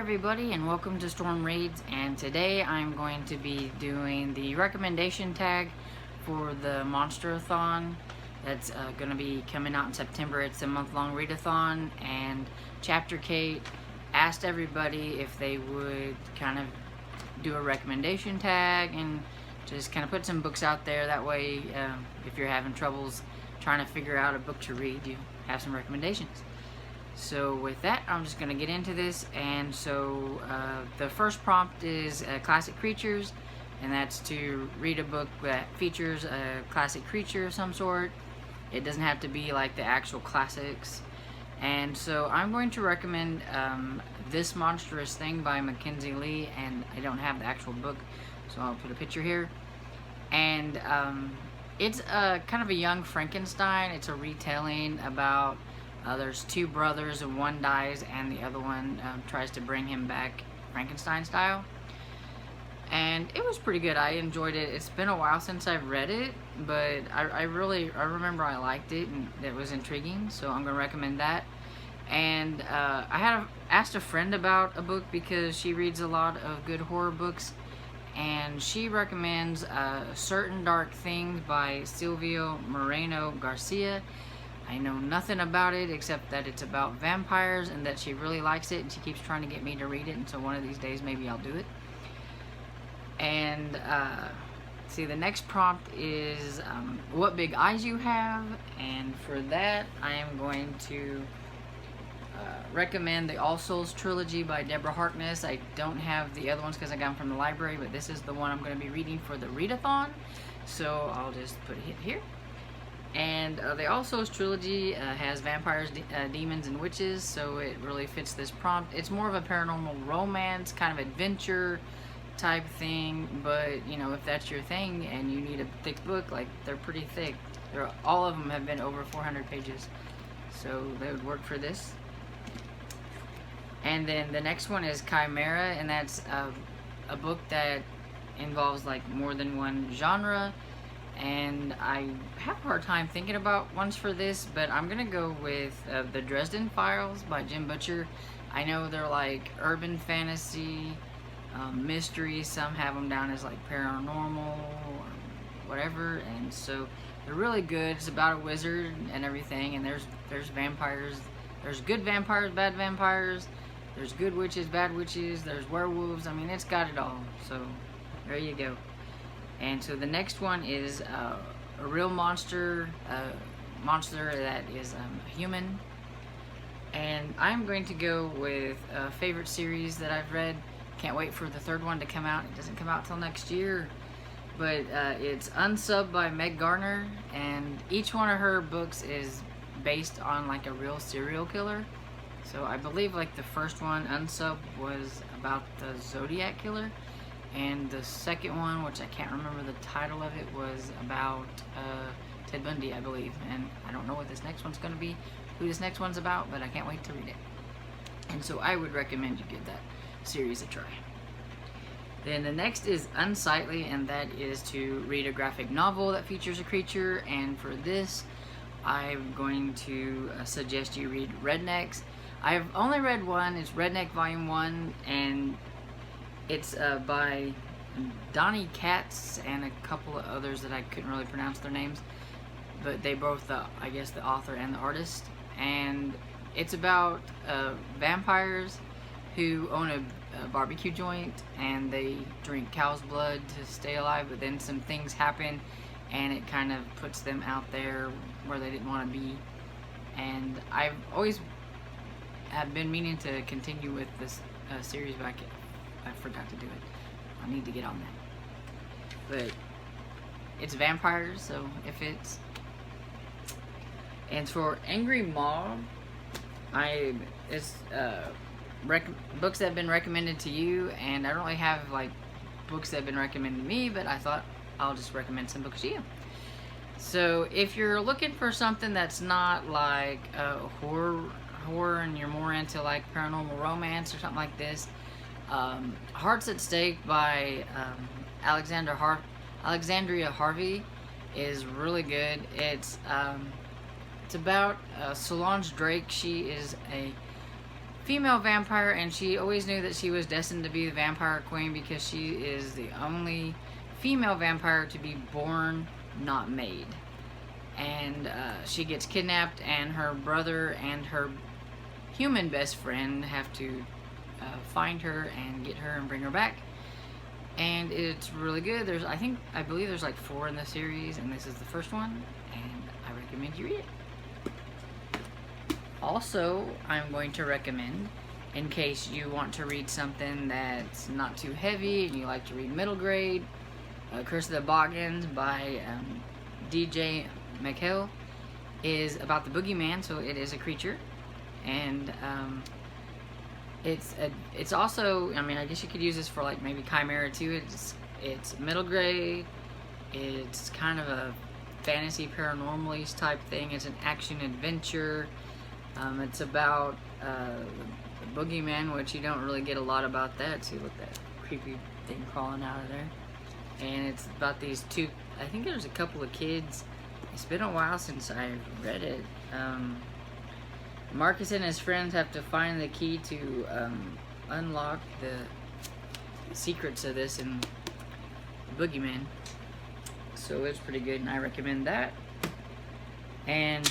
everybody, and welcome to Storm Reads. And today I'm going to be doing the recommendation tag for the Monsterathon that's going to be coming out in September. It's a month-long readathon, and Chapter Kate asked everybody if they would kind of do a recommendation tag and just kind of put some books out there. That way, if you're having troubles trying to figure out a book to read, you have some recommendations. So with that, I'm just going to get into this. And so the first prompt is classic creatures, and that's to read a book that features a classic creature of some sort. It doesn't have to be like the actual classics. And so I'm going to recommend This Monstrous Thing by Mackenzie Lee, and I don't have the actual book, so I'll put a picture here. And it's kind of a young Frankenstein. It's a retelling about there's two brothers, and one dies and the other one tries to bring him back Frankenstein style. And it was pretty good. I enjoyed it. It's been a while since I've read it, but I remember I liked it and it was intriguing, so I'm going to recommend that. And I had asked a friend about a book because she reads a lot of good horror books, and she recommends Certain Dark Things by Silvio Moreno Garcia. I know nothing about it except that it's about vampires and that she really likes it, and she keeps trying to get me to read it, and so one of these days maybe I'll do it. And see, the next prompt is What Big Eyes You Have, and for that I am going to recommend the Souls Trilogy by Deborah Harkness. I don't have the other ones because I got them from the library, but this is the one I'm going to be reading for the readathon, so I'll just put it here. And the Souls Trilogy has vampires, demons, and witches, so it really fits this prompt. It's more of a paranormal romance, kind of adventure type thing, but you know, if that's your thing and you need a thick book, like, they're pretty thick. All of them have been over 400 pages, so they would work for this. And then the next one is Chimera, and that's a book that involves like more than one genre. And I have a hard time thinking about ones for this, but I'm gonna go with the Dresden Files by Jim Butcher. I know they're like urban fantasy, mystery. Some have them down as like paranormal or whatever, and so they're really good. It's about a wizard and everything, and there's vampires. There's good vampires, bad vampires. There's good witches, bad witches. There's werewolves. I mean, it's got it all. So there you go. And so the next one is a real monster that is a human. And I'm going to go with a favorite series that I've read. Can't wait for the third one to come out. It doesn't come out till next year. But it's Unsubbed by Meg Garner. And each one of her books is based on like a real serial killer. So I believe like the first one, Unsubbed, was about the Zodiac Killer. And the second one, which I can't remember the title of it, was about Ted Bundy, I believe. And I don't know what this next one's going to be, who this next one's about, but I can't wait to read it. And so I would recommend you give that series a try. Then the next is Unsightly, and that is to read a graphic novel that features a creature. And for this, I'm going to suggest you read Rednecks. I've only read one. It's Redneck Volume 1, and it's by Donnie Katz and a couple of others that I couldn't really pronounce their names, but they both, I guess, the author and the artist. And it's about vampires who own a barbecue joint, and they drink cow's blood to stay alive, but then some things happen and it kind of puts them out there where they didn't want to be. And I've always have been meaning to continue with this series, but I forgot to do it. I need to get on that. But it's vampires, so if it's... And for Angry Mob, it's books that have been recommended to you, and I don't really have like books that have been recommended to me, but I thought I'll just recommend some books to you. So if you're looking for something that's not like horror and you're more into like paranormal romance or something like this, Hearts at Stake by Alexandria Harvey is really good. It's about Solange Drake. She is a female vampire, and she always knew that she was destined to be the vampire queen because she is the only female vampire to be born, not made. And she gets kidnapped, and her brother and her human best friend have to find her and get her and bring her back. And it's really good. I believe there's like 4 in the series, and this is the first one, and I recommend you read it. Also, I'm going to recommend, in case you want to read something that's not too heavy and you like to read middle grade, Curse of the Toboggans by DJ McHale is about the boogeyman, so it is a creature, and it's also, I mean, I guess you could use this for like maybe Chimera too. It's middle grade. It's kind of a fantasy paranormal type thing. It's an action adventure. It's about the boogeyman, which you don't really get a lot about that. See, look, that creepy thing crawling out of there. And it's about these 2, I think there's a couple of kids. It's been a while since I read it. Marcus and his friends have to find the key to unlock the secrets of this and boogeyman. So it's pretty good, and I recommend that. And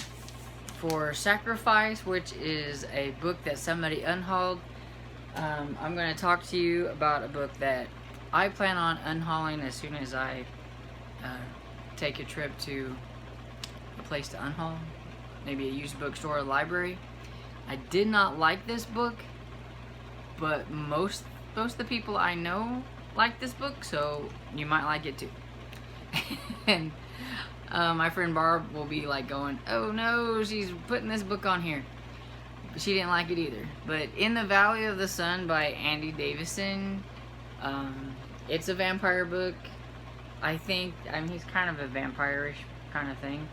for Sacrifice, which is a book that somebody unhauled, I'm going to talk to you about a book that I plan on unhauling as soon as I take a trip to a place to unhaul, maybe a used bookstore or library. I did not like this book, but most of the people I know like this book, so you might like it too. And my friend Barb will be like going, oh no, she's putting this book on here. She didn't like it either. But In the Valley of the Sun by Andy Davison, it's a vampire book. I mean, he's kind of a vampire-ish kind of thing.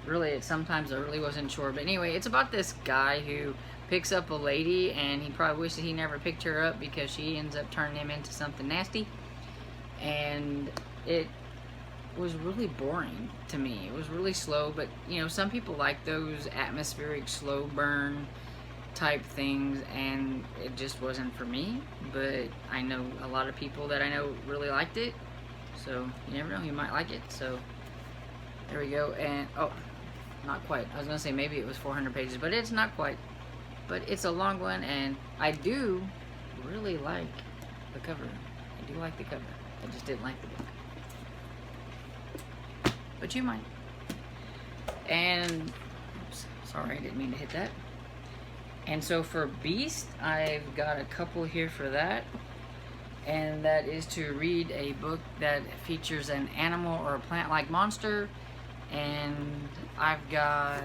Really, sometimes I really wasn't sure. But anyway, it's about this guy who picks up a lady, and he probably wishes he never picked her up because she ends up turning him into something nasty. And it was really boring to me. It was really slow, but you know, some people like those atmospheric slow burn type things, and it just wasn't for me. But I know a lot of people that I know really liked it, so you never know, you might like it. So there we go. And oh, not quite, I was gonna say maybe it was 400 pages, but it's not quite. But it's a long one, and I do really like the cover. I do like the cover. I just didn't like the book. But you might. And oops, sorry, I didn't mean to hit that. And so for Beast, I've got a couple here for that. And that is to read a book that features an animal or a plant-like monster. And I've got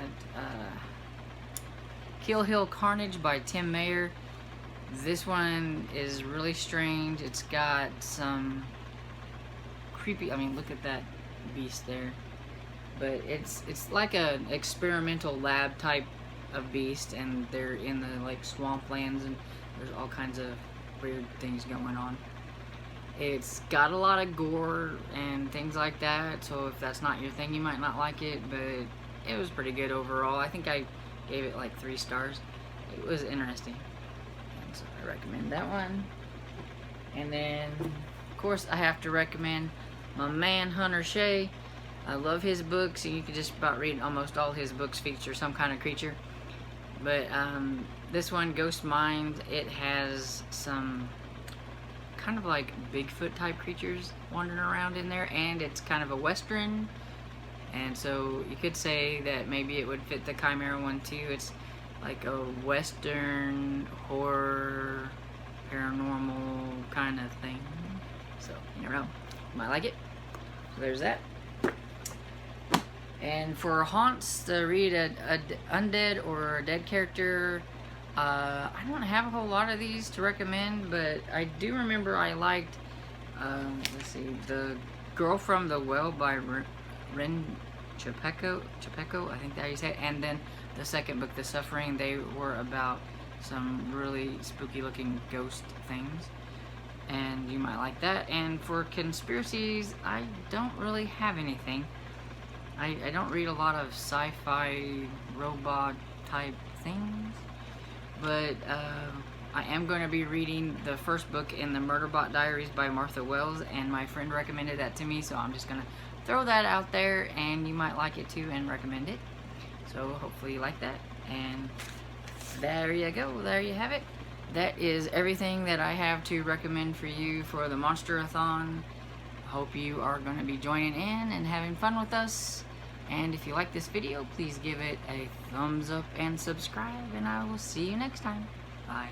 Kill Hill Carnage by Tim Mayer. This one is really strange. It's got some creepy, I mean, look at that beast there. But it's like an experimental lab type of beast, and they're in the like swamplands, and there's all kinds of weird things going on. It's got a lot of gore and things like that, so if that's not your thing, you might not like it, but it was pretty good overall. I think I gave it like 3 stars. It was interesting, and so I recommend that one. And then, of course, I have to recommend my man Hunter Shay. I love his books, and you can just about read almost all his books feature some kind of creature. But this one, Ghost Mind, it has some kind of like Bigfoot type creatures wandering around in there, and it's kind of a western, and so you could say that maybe it would fit the Chimera one too. It's like a western horror paranormal kind of thing, so you never know, you might like it. So there's that. And for haunts, to read a undead or a dead character, I don't have a whole lot of these to recommend, but I do remember I liked, let's see, The Girl from the Well by Ren Chepeco, I think that's how you say it, and then the second book, The Suffering. They were about some really spooky looking ghost things, and you might like that. And for conspiracies, I don't really have anything. I don't read a lot of sci-fi robot type things. but I am going to be reading the first book in the Murderbot Diaries by Martha Wells, and my friend recommended that to me, so I'm just going to throw that out there, and you might like it too and recommend it. So hopefully you like that, and there you go, there you have it. That is everything that I have to recommend for you for the Monsterathon. Hope you are going to be joining in and having fun with us. And if you like this video, please give it a thumbs up and subscribe, and I will see you next time. Bye.